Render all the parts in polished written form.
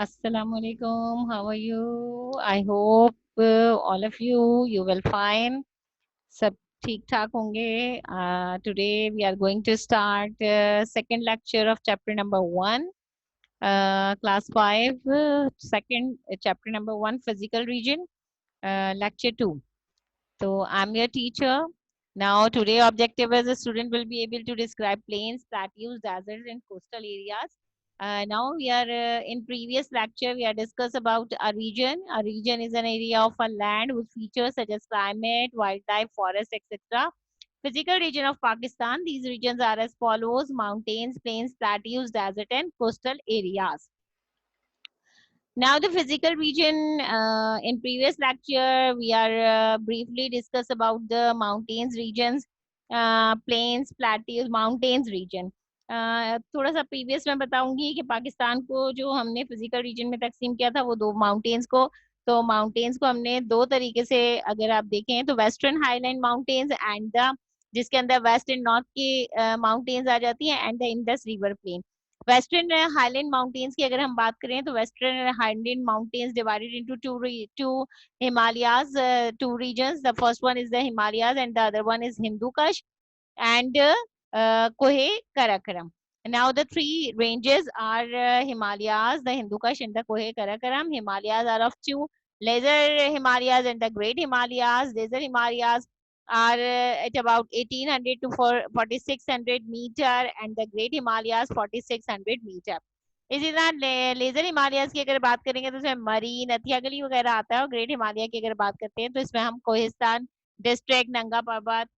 Assalamualaikum. How are you? I hope all of you will fine. सब ठीक ठाक होंगे. Today we are going to start second lecture of chapter number 1, class 5, second chapter number 1, physical region, lecture 2. So I'm your teacher. Now today objective is the student will be able to describe plains, plateaus, deserts and coastal areas. Now we are in previous lecture we are discussed about a region. A region is an area of a land with features such as climate, wildlife, forest, etc. Physical region of Pakistan. These regions are as follows: mountains, plains, plateaus, desert and coastal areas. Now the physical region, in previous lecture, we are briefly discuss about the mountains regions, plains, plateaus, mountains region. थोड़ा सा previous में बताऊंगी कि पाकिस्तान को जो हमने physical reason में तकसीम किया था वो दो माउंटेन्स को, तो माउंटेन्स को हमने दो तरीके से अगर आप देखें तो western highland mountains and the जिसके अंदर वेस्ट एंड नॉर्थ की माउंटेन्स आ जाती हैं and the Indus river plain. Western highland mountains की अगर हम बात करें तो western highland mountains divided into two Himalayas, two regions. The first one is the Himalayas and the other one is Hindu Kush and Kohe Karakoram. Now the three ranges are Himalayas, the Hindu Kush and the Kohe Karakoram. Himalayas are of two: Lesser Himalayas and the Great Himalayas. Lesser Himalayas are at about 1800 to 4600 meter and the Great Himalayas 4600 meter. इसी तरह laser Himalayas की अगर बात करेंगे तो इसमें मरी, नथिया गली वगैरह आता है. और ग्रेट हिमालय की अगर बात करते हैं तो इसमें हम कोहिस्तान डिस्ट्रिक्ट, नंगा पर्वत,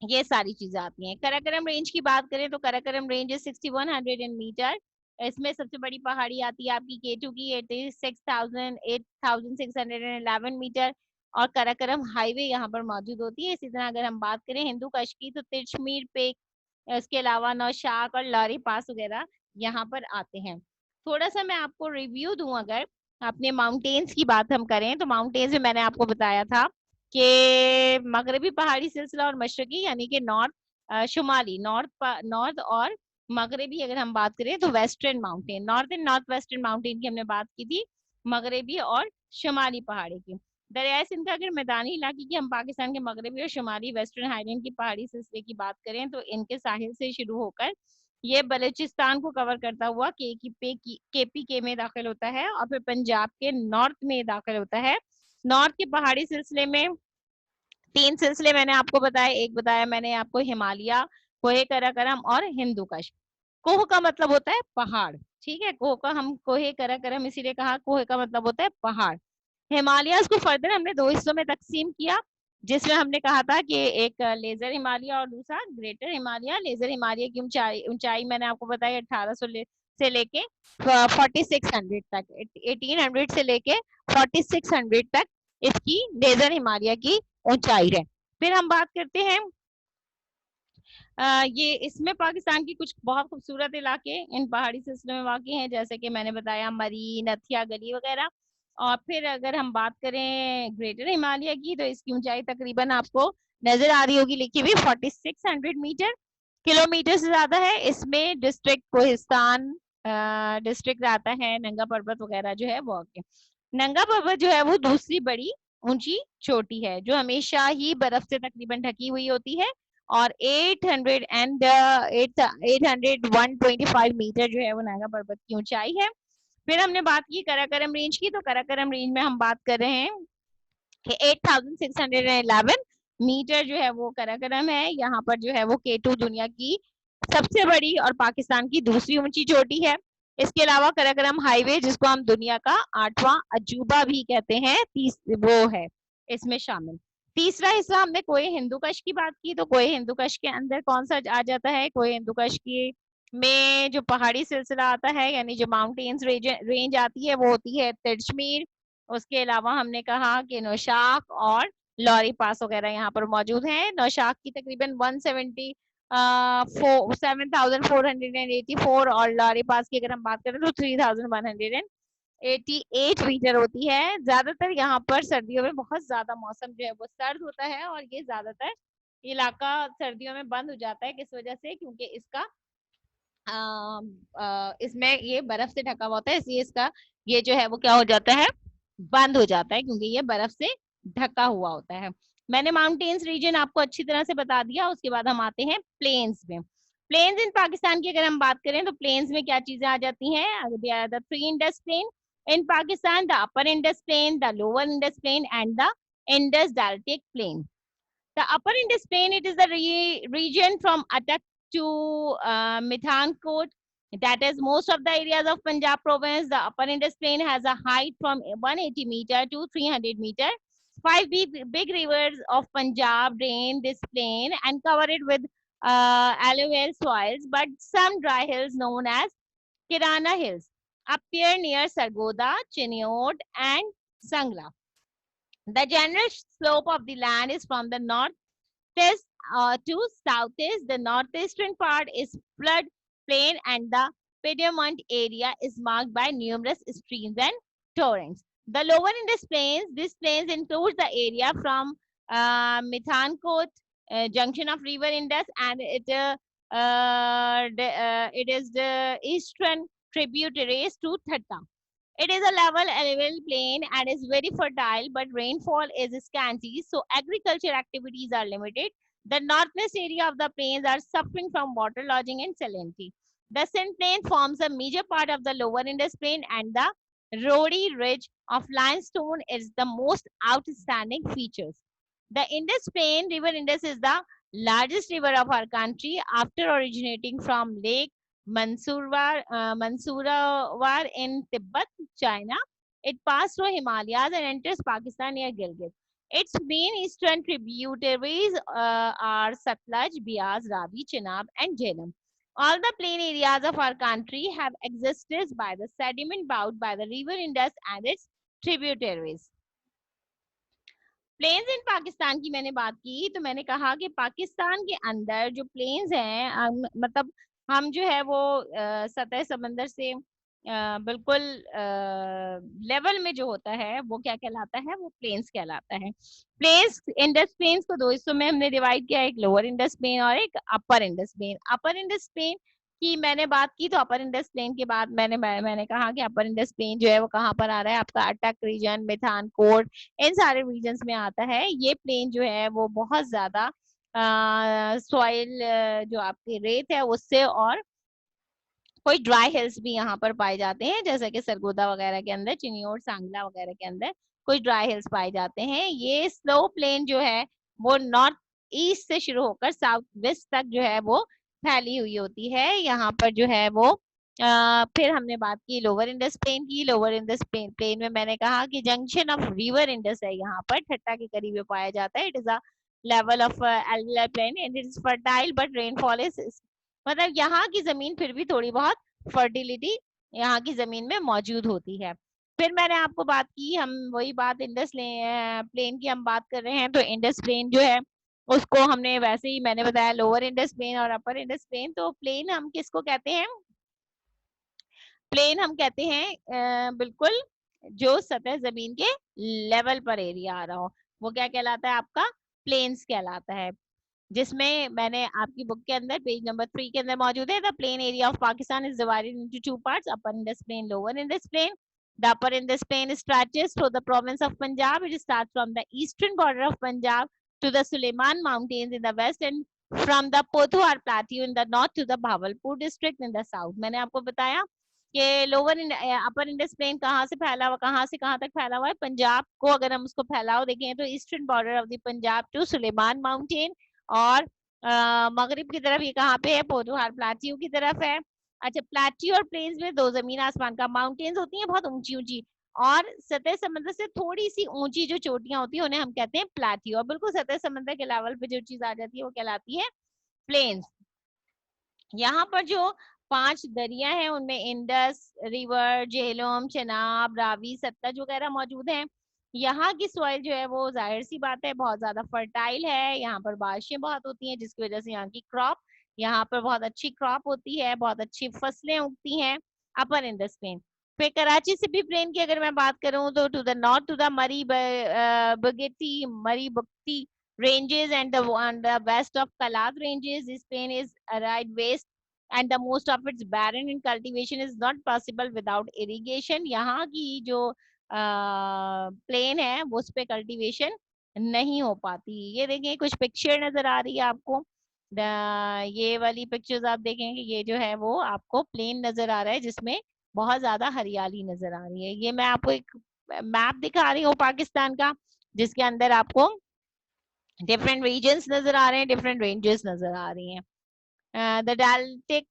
ये सारी चीजें आती हैं. कराकरम रेंज की बात करें तो कराकरम रेंज है 6100 मीटर. इसमें सबसे बड़ी पहाड़ी आती है आपकी केटू की 8611 मीटर और कराकरम हाईवे यहाँ पर मौजूद होती है. इसी तरह अगर हम बात करें हिंदू कश की तो तिरछमीर पे, इसके अलावा नौशाक और लारी पास वगैरह यहाँ पर आते हैं. थोड़ा सा मैं आपको रिव्यू दूं. अगर अपने माउंटेन्स की बात हम करें तो माउंटेन्स में मैंने आपको बताया था कि मगरबी पहाड़ी सिलसिला और मशरकी यानी कि नॉर्थ, शुमाली नॉर्थ और मगरबी अगर हम बात करें तो western mountain, north and north western mountain की हमने बात की थी, मगरबी और शुमाली पहाड़ी की. दरियाए सिंध का अगर मैदानी इलाके की हम पाकिस्तान के मगरबी और शुमाली वेस्टर्न हाईलैंड की पहाड़ी सिलसिले की बात करें तो इनके साहिल से शुरू होकर ये बलूचिस्तान को कवर करता हुआ केपीके में दाखिल होता है और फिर पंजाब के नॉर्थ में दाखिल होता है. नॉर्थ के पहाड़ी सिलसिले में तीन सिलसिले मैंने आपको बताया. एक बताया मैंने आपको हिमालय, कोहे कराकरम और हिंदू कश. कोह का मतलब होता है पहाड़, ठीक है. कोह का हम कोहे कराकरम इसीलिए कहा, कोहे का मतलब होता है पहाड़. हिमालयाज को फर्दर हमने दो हिस्सों में तकसीम किया जिसमें हमने कहा था कि एक लेजर हिमालय और दूसरा ग्रेटर हिमालय. लेजर हिमालय की ऊंचाई मैंने आपको बताया 1800 से लेके 4600 तक, 1800 से लेके 4600 तक इसकी लेजर हिमालय की ऊंचाई है. फिर हम बात करते हैं ये इसमें पाकिस्तान की कुछ बहुत खूबसूरत इलाके इन पहाड़ी सिलसिले में वाक़ हैं जैसे कि मैंने बताया मरी, नथिया गली वगैरह. और फिर अगर हम बात करें ग्रेटर हिमालय की तो इसकी ऊंचाई तकरीबन आपको नजर आ रही होगी लिखी हुई 4600 मीटर किलोमीटर से ज्यादा है. इसमें डिस्ट्रिक्ट कोहिस्तान डिस्ट्रिक्ट आता है, नंगा पर्वत वगैरह जो है वो आके. नंगा पर्वत जो है वो दूसरी बड़ी ऊंची चोटी है जो हमेशा ही बर्फ से तकरीबन ढकी हुई होती है और 825 मीटर जो है वो नंगा पर्वत की ऊंचाई है. फिर हमने बात की कराकरम रेंज की तो कराकरम रेंज में हम बात कर रहे हैं कि 8611 मीटर जो है वो कराकरम है. यहाँ पर जो है वो केटू दुनिया की सबसे बड़ी और पाकिस्तान की दूसरी ऊंची चोटी है. इसके अलावा कराकरम हाईवे जिसको हम दुनिया का 8वां अजूबा भी कहते हैं वो है इसमें शामिल. तीसरा हिस्सा हमने कोहे हिंदू कश की बात की तो कोहे हिंदू कश के अंदर कौन सा आ जाता है. कोहे हिंदू कश की में जो पहाड़ी सिलसिला आता है यानी जो माउंटेन्स रेंज आती है वो होती है तिरछमीर. उसके अलावा हमने कहा कि नौशाक और लॉरी पास वगैरह यहाँ पर मौजूद हैं. नौशाक की तकरीबन 7484 और लॉरी पास की अगर हम बात करें तो 3188 मीटर होती है. ज्यादातर यहाँ पर सर्दियों में बहुत ज्यादा मौसम जो है वो सर्द होता है और ये ज्यादातर इलाका सर्दियों में बंद हो जाता है. किस वजह से? क्योंकि इसका इसमें ये बर्फ से ढका हुआ होता है, इसलिए इसका ये जो है वो क्या हो जाता है, बंद हो जाता है, क्योंकि ये बर्फ से ढका हुआ होता है। मैंने माउंटेन्स रीजन आपको अच्छी तरह से बता दिया। उसके बाद हम आते हैं प्लेन्स में। प्लेन्स इन पाकिस्तान की अगर हम बात करें तो प्लेन्स में क्या चीजें आ जाती हैं, the three Indus plain in Pakistan, the upper Indus plain, the lower Indus plain and the Indus deltaic plain. The upper Indus Plain, it is the region from Attock to Mithankot. That is most of the areas of Punjab province. The upper Indus Plain has a height from 180 meter to 300 meter. Five big rivers of Punjab drain this plain and cover it with alluvial soils, but some dry hills known as Kirana Hills appear near Sargoda, Chiniot and Sangla. The general slope of the land is from the northeast to southeast. The northeastern part is flood plain and the Piedmont area is marked by numerous streams and torrents. The lower Indus plains, these plains includes the area from Mithankot, junction of river Indus, and it is the eastern tributaries to Thatta. It is a level alluvial plain and is very fertile, but rainfall is scanty, so agriculture activities are limited. The northwest area of the plains are suffering from waterlogging and salinity. The Sindh Plain forms a major part of the lower Indus Plain, and the Rodi Ridge of limestone is the most outstanding features. The Indus Plain, River Indus, is the largest river of our country after originating from Lake Mansurawar in Tibet, China. It passed through Himalayas and enters Pakistan near Gilgit. Its main eastern tributaries are Satluj, Beas, Ravi, Chenab, and Jhelum. All the plain areas of our country have existed by the sediment bound by the river Indus and its tributaries. Plains in Pakistan की मैंने बात की तो मैंने कहा कि पाकिस्तान के अंदर जो प्लेन्स हैं, मतलब हम जो है वो सतह समंदर से बिल्कुल लेवल में जो होता है वो क्या कहलाता है, वो प्लेन्स कहलाता है। प्लेन्स, इंडस प्लेन्स को दो हिस्सों में हमने डिवाइड किया, एक लोअर इंडस प्लेन और एक अपर इंडस प्लेन। अपर इंडस प्लेन की मैंने बात की तो अपर इंडस प्लेन के बाद मैंने कहा कि अपर इंडस प्लेन जो है वो कहाँ पर आ रहा है, आपका अटक रीजन, मिठानकोट, इन सारे रीजन्स में आता है। ये प्लेन जो है वो बहुत ज्यादा सॉइल जो आपकी रेत है उससे, और कोई ड्राई हिल्स भी यहाँ पर पाए जाते हैं, जैसे कि सरगोदा वगैरह के अंदर, चिनियोट, सांगला वगैरह के अंदर कुछ ड्राई हिल्स पाए जाते हैं। ये स्लो प्लेन जो है वो नॉर्थ ईस्ट से शुरू होकर साउथ वेस्ट तक जो है वो फैली हुई होती है। यहाँ पर जो है वो फिर हमने बात की लोअर इंडस प्लेन की। लोअर इंडस प्लेन में मैंने कहा कि जंक्शन ऑफ रिवर इंडस है, यहाँ पर ठट्टा के करीब पाया जाता है। It is a level of alluvial plain and it is fertile but rainfall is, मतलब यहाँ की जमीन फिर भी थोड़ी बहुत फर्टिलिटी यहाँ की जमीन में मौजूद होती है। फिर मैंने आपको बात की, हम वही बात इंडस प्लेन की हम बात कर रहे हैं, तो इंडस प्लेन जो है उसको हमने वैसे ही मैंने बताया लोअर इंडस प्लेन और अपर इंडस प्लेन। तो प्लेन हम किसको कहते हैं, प्लेन हम कहते हैं बिल्कुल जो सतह जमीन के लेवल पर एरिया आ रहा हो, वो क्या कहलाता है, आपका प्लेन्स कहलाता है। जिसमें मैंने आपकी बुक के अंदर पेज नंबर 3 के अंदर मौजूद है, the plain area of Pakistan is divided into two parts, upper Indus plain, lower Indus plain. The upper Indus plain stretches through the province of Punjab. It starts from the eastern border of Punjab to the Suleiman Mountains in the west and from the Pothohar Plateau in the north to the Bahawalpur district in the south. मैंने आपको बताया कि lower upper Indus plane कहाँ से फैला हुआ, कहाँ से कहाँ तक फैला हुआ है। पंजाब को अगर हम उसको फैलाव देखें तो eastern border of the Punjab to Sulaiman mountain, और मगरिब की तरफ ये कहाँ पे है, पोटोहार प्लाटियो की तरफ है। अच्छा, प्लाटियो और प्लेन्स में दो जमीन आसमान का, माउंटेन्स होती हैं बहुत ऊंची ऊंची, और सतह समंदर से थोड़ी सी ऊंची जो चोटियां होती है उन्हें हम कहते हैं प्लाटियो, और बिल्कुल सतह समंदर के लेवल पे जो चीज आ जाती है वो कहलाती है प्लेन्स। यहाँ पर जो 5 दरिया हैं उनमें इंडस रिवर, झेलम, चेनाब, रावी, सतलज वगैरह मौजूद हैं। यहाँ की सॉइल जो है वो जाहिर सी बात है बहुत ज्यादा फर्टाइल है, यहाँ पर बारिशें बहुत होती हैं जिसकी वजह से यहाँ की क्रॉप, यहाँ पर बहुत अच्छी क्रॉप होती है, बहुत अच्छी फसलें उगती हैं अपर इंडस प्लेन। फिर कराची से भी प्लेन की अगर मैं बात करूं तो to the north to the Marri Bugti, मरी बगती ranges and the west of Kalat ranges. This plain is right west and the most of its barren and cultivation is not possible without irrigation. यहाँ की जो प्लेन है वो उस पे cultivation नहीं हो पाती। ये देखें कुछ पिक्चर नजर आ रही है आपको, ये वाली पिक्चर्स आप देखेंगे, ये जो है वो आपको प्लेन नजर आ रहा है जिसमें बहुत ज्यादा हरियाली नजर आ रही है। ये मैं आपको एक मैप दिखा रही हूँ पाकिस्तान का, जिसके अंदर आपको डिफरेंट रीजन्स नजर आ रहे हैं, डिफरेंट रेंजेस नजर आ रही हैं। द डाल्टिक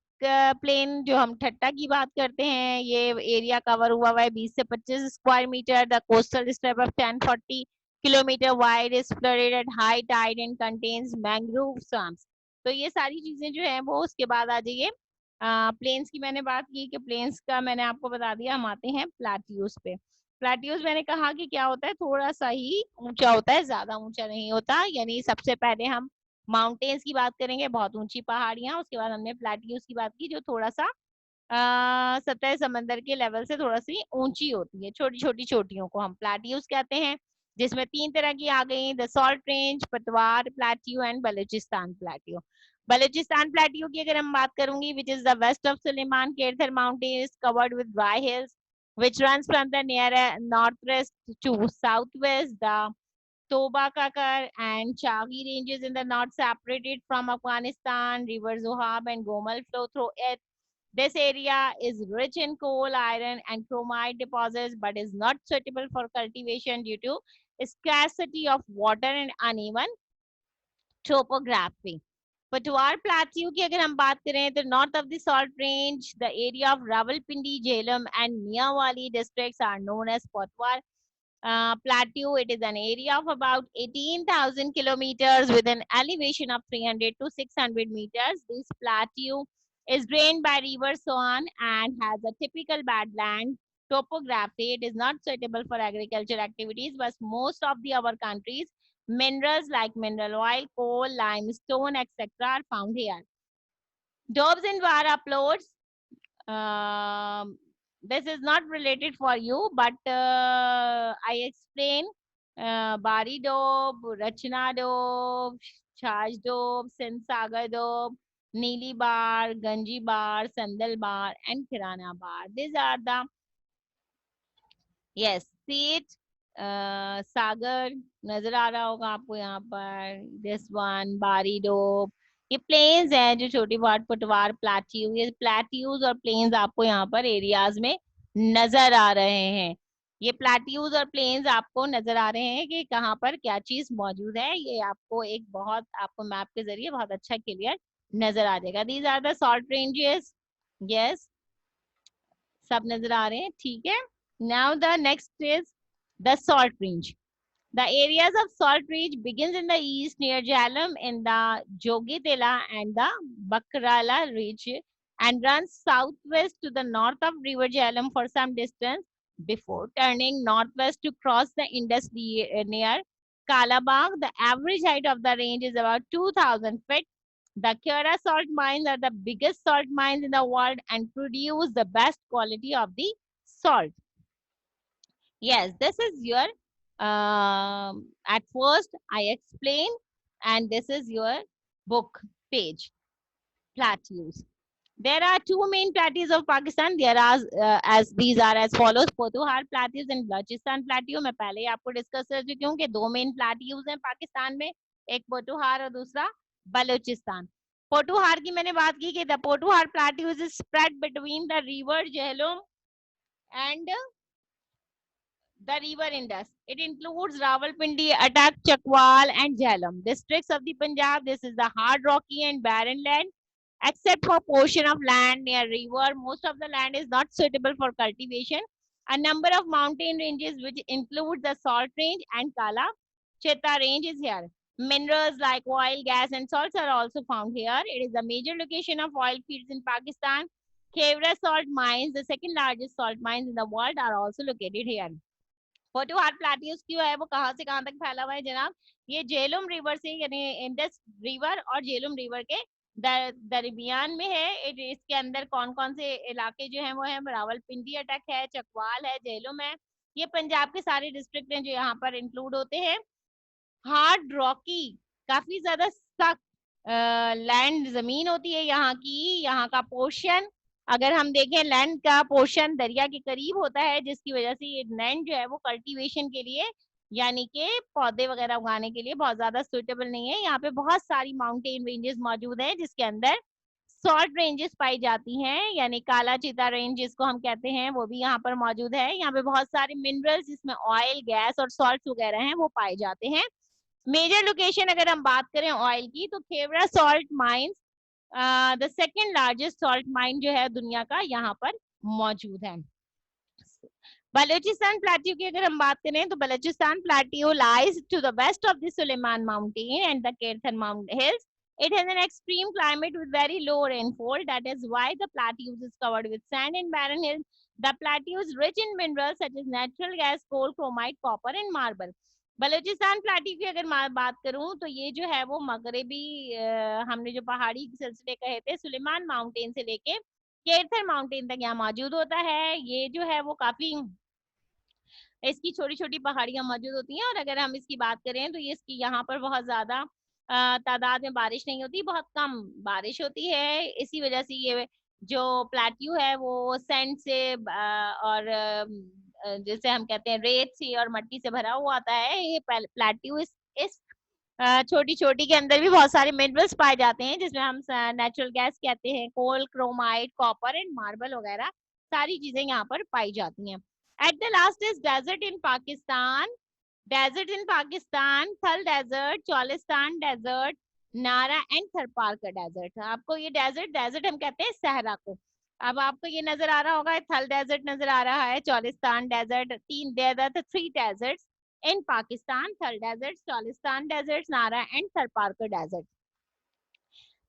प्लेन जो हम ठट्टा की बात करते हैं, ये एरिया कवर हुआ हुआ है 20 से 25 square metre. The coastal strip of 1040 kilometre wide is flooded at high tide and contains mangrove swamps। तो ये सारी चीजें जो है वो, उसके बाद आ जाइए प्लेन्स की। मैंने बात की कि प्लेन्स का मैंने आपको बता दिया। हम आते हैं प्लेट्यूज पे। प्लेट्यूज मैंने कहा कि क्या होता है, थोड़ा सा ही ऊंचा होता है, ज्यादा ऊंचा नहीं होता। यानी सबसे पहले हम माउंटेन्स की बात करेंगे, बहुत ऊंची पहाड़ियां, उसके बाद हमने प्लेट्यूज की बात की जो थोड़ा सा सतह समंदर के लेवल से थोड़ा सी ऊंची होती है, छोटी छोटी चोटियों को हम प्लेट्यूज कहते हैं, जिसमें 3 तरह की आ गई, the salt range, Potwar plateau and Balochistan plateau. Balochistan plateau की अगर हम बात करूंगी, which is the west of Sulaiman Kirthar mountain is covered with dry hills which runs from the near northwest to southwest. The Toba Kakar and Chagi ranges in the north, separated from Afghanistan. River Zohab and Gomal flow through it. This area is rich in coal, iron, and chromite deposits, but is not suitable for cultivation due to scarcity of water and uneven topography. पटवार plateau की अगर हम बात करें तो north of the salt range, the area of Rawalpindi, Jhelum and Mianwali districts are known as Patwar plateau. It is an area of about 18,000 kilometers with an elevation of 300 to 600 meters. This plateau is drained by river Swan and has a typical badland topography. It is not suitable for agriculture activities, but most of the our countries minerals like mineral oil, coal, limestone, etc. are found here. Dobbs and War uploads. This is not related for you, but I explain Bari Doab, Rachna Doab, Shaj Doab, Sinsagar Doab, Neeli Bar, Ganji Bar, Sandal Bar, and Kirana Bar. These are the, yes, see it. सागर नजर आ रहा होगा आपको यहाँ पर, this one बारी डोब। ये planes हैं जो छोटी वाट पटवार प्लेट्यू, ये प्लेट्यूज और प्लेन्स आपको यहाँ पर एरियाज में नजर आ रहे हैं। ये प्लेट्यूज और प्लेन्स आपको नजर आ रहे हैं कि कहाँ पर क्या चीज मौजूद है। ये आपको एक बहुत, आपको मैप के जरिए बहुत अच्छा क्लियर नजर आ जाएगा। These are the salt ranges, yes, सब नजर आ रहे हैं, ठीक है। Now the next is the salt range. The areas of salt range begins in the east near Jhelum in the Jogitela and the Bakrala ridge and runs southwest to the north of river Jhelum for some distance before turning northwest to cross the Indus near Kalabag. The average height of the range is about 2,000 feet. The Kera salt mines are the biggest salt mines in the world and produce the best quality of the salt. Yes, this is your, at first I explain, and this is your book page, plateaus. There are two main plateaus of Pakistan. There are as these are as follows: पोतोहार plateaus and Balochistan plateau. मैं पहले ही आपको discuss कर चुकी हूँ कि दो main plateaus हैं पाकिस्तान में, एक पोतोहार और दूसरा बलूचिस्तान। पोटोहार की मैंने बात की कि the Potohar plateau is spread between the river Jhelum and the river Indus. It includes Rawalpindi, Attock, Chakwal, and Jhelum districts of the Punjab. This is the hard, rocky, and barren land. Except for portion of land near river, most of the land is not suitable for cultivation. A number of mountain ranges, which include the Salt Range and Kala Cheta Range, is here. Minerals like oil, gas, and salts are also found here. It is a major location of oil fields in Pakistan. Khewra salt mines, the second largest salt mines in the world, are also located here. Potohar plateaus क्यों है, वो कहाँ से कहाँ तक फैला हुआ है जनाब? ये झेलम रिवर से, यानी इंडस रिवर और झेलम रिवर के दरमियान में है। इसके अंदर कौन कौन से इलाके जो हैं वो है, रावलपिंडी अटक है, चकवाल है, झेलम है। ये पंजाब के सारे डिस्ट्रिक्ट हैं जो यहाँ पर इंक्लूड होते हैं। हार्ड रॉकी, काफी ज्यादा सख्त लैंड जमीन होती है यहाँ की, यहाँ का पोर्शन अगर हम देखें लैंड का पोर्शन दरिया के करीब होता है, जिसकी वजह से ये लैंड जो है वो कल्टीवेशन के लिए यानी कि पौधे वगैरह उगाने के लिए बहुत ज्यादा सुटेबल नहीं है। यहाँ पे बहुत सारी माउंटेन रेंजेस मौजूद हैं जिसके अंदर सॉल्ट रेंजेस पाई जाती हैं, यानी काला चीता रेंज जिसको हम कहते हैं वो भी यहाँ पर मौजूद है। यहाँ पे बहुत सारे मिनरल्स जिसमें ऑयल, गैस और सॉल्ट वगैरह हैं वो पाए जाते हैं। मेजर लोकेशन अगर हम बात करें ऑयल की तो Khewra salt mines the second largest salt mine जो है दुनिया का यहाँ पर मौजूद है। बलूचिस्तान प्लेट्यू की अगर हम बात करें तो Balochistan plateau lies to the west of the Suleiman mountain and the Kirthan mountain hills. It has an extreme climate with very low rainfall. That is why the plateau is covered with sand and barren hills. The plateau is rich in minerals such as natural gas, coal, chromite, copper and marble. Balochistan plateau की अगर मैं बात करूं तो ये जो है वो मगरबी हमने जो पहाड़ी सिलसिले कहे थे सुलेमान माउंटेन से लेके केरथर माउंटेन तक यहाँ मौजूद होता है। ये जो है वो काफी इसकी छोटी छोटी पहाड़ियां मौजूद होती हैं और अगर हम इसकी बात करें तो ये इसकी यहाँ पर बहुत ज्यादा तादाद में बारिश नहीं होती, बहुत कम बारिश होती है। इसी वजह से ये जो प्लेट्यू है वो सैंड से और जैसे हम कहते हैं रेत से और मट्टी से भरा हुआ आता है। ये प्लेट्यू इस छोटी छोटी के अंदर भी बहुत सारे मिनरल्स पाए जाते हैं जिसमें हम नेचुरल गैस कहते हैं, कोल, क्रोमाइट, कॉपर एंड मार्बल वगैरह सारी चीजें यहाँ पर पाई जाती हैं। At the last is desert in Pakistan. Desert in Pakistan, Thal Desert, Cholistan Desert, Nara and Tharparkar Desert. आपको ये डेजर्ट हम कहते हैं सहरा को। अब आपको ये नजर आ रहा होगा, थल डेजर्ट नजर आ रहा है, चौलिस्तान डेजर्ट, तीन desert, 3 deserts in Pakistan, Thal Desert, Cholistan Desert, Nara and Tharparkar Desert.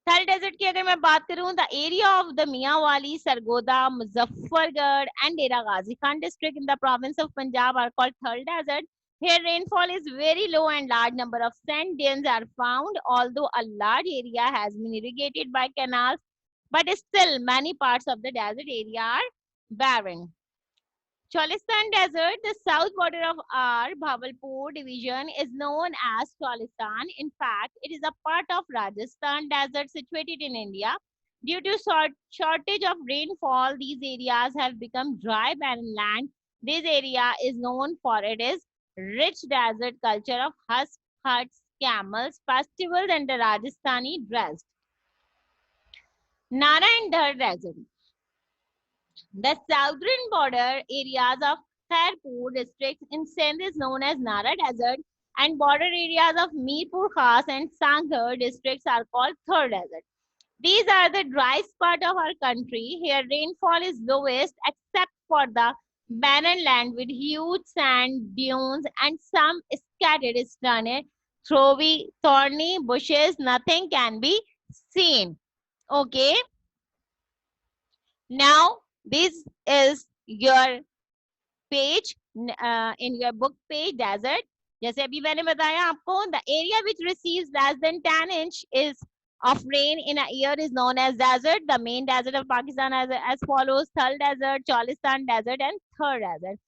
Thal desert की अगर मैं बात करूं, the area of the Mianwali, Sargodha, Muzaffargarh and Dera Ghazi Khan district in the province of Punjab are called Thal desert. Here rainfall is very low and large number of sand dunes are found, although a large area has been irrigated by canals, but still many parts of the desert area are barren. Cholistan Desert, the south border of our Bhavalpur division, is known as Cholistan. In fact, it is a part of Rajasthan Desert situated in India. Due to shortage of rainfall, these areas have become dry, barren land. This area is known for its rich desert culture of huts, camels, festivals, and the Rajasthani dress. Nara and Dhar Desert. The southern border areas of Khairpur district in Sindh is known as Nara Desert, and border areas of Mirpur Khas and Sangha districts are called Thar Desert. These are the driest part of our country. Here rainfall is lowest except for the barren land with huge sand dunes and some scattered thorny bushes. Nothing can be seen. Okay. Now this is your page in your book page desert. जैसे अभी मैंने बताया आपको, the area which receives less than 10 inch is of rain in a year is known as desert. The main desert of Pakistan as follows: Thal Desert, Cholistan Desert and Thar Desert.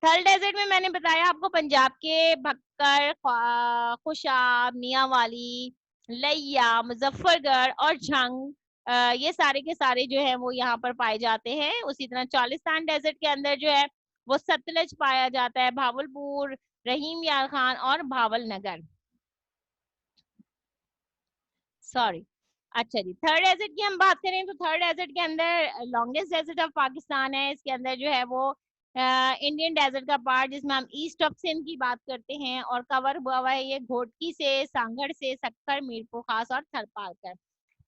Thal desert में मैंने बताया आपको पंजाब के भक्कर, खुशाब, मियांवाली, लैया, मुजफ्फरगढ़ और झंग ये सारे के सारे जो है वो यहाँ पर पाए जाते हैं। उसी तरह चौलिस्तान डेजर्ट के अंदर जो है वो सतलज पाया जाता है, भावलपुर, रहीम यार खान और भावल नगर। सॉरी, अच्छा जी। थर्ड डेजर्ट की हम बात करें तो थर्ड डेजर्ट के अंदर लॉन्गेस्ट डेजर्ट ऑफ पाकिस्तान है। इसके अंदर जो है वो इंडियन डेजर्ट का पार्ट जिसमें हम ईस्ट ऑफ सिंध की बात करते हैं और कवर हुआ हुआ है ये घोटकी से, सांगड़ से, सक्कर, मीरपुर खास और थरपालकर।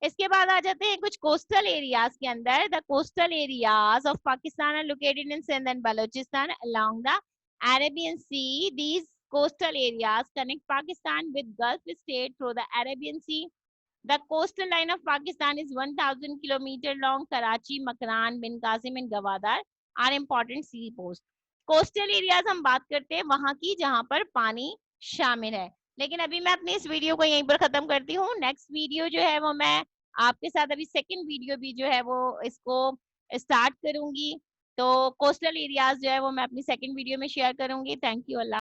इसके बाद आ जाते हैं कुछ कोस्टल एरियाज के अंदर। The coastal areas of Pakistan are located in Sindh and Balochistan along the Arabian sea. These coastal areas connect Pakistan with Gulf state through the Arabian Sea. The coastal line of Pakistan is 1000 kilometer long. Karachi, Makran, Bin Qasim and Gwadar are important seaports. Coastal areas हम बात करते हैं वहां की जहां पर पानी शामिल है। लेकिन अभी मैं अपनी इस वीडियो को यहीं पर खत्म करती हूँ। नेक्स्ट वीडियो जो है वो मैं आपके साथ अभी सेकंड वीडियो भी जो है वो इसको स्टार्ट करूंगी। तो कोस्टल एरियाज जो है वो मैं अपनी सेकंड वीडियो में शेयर करूंगी। Thank you. अल्लाह।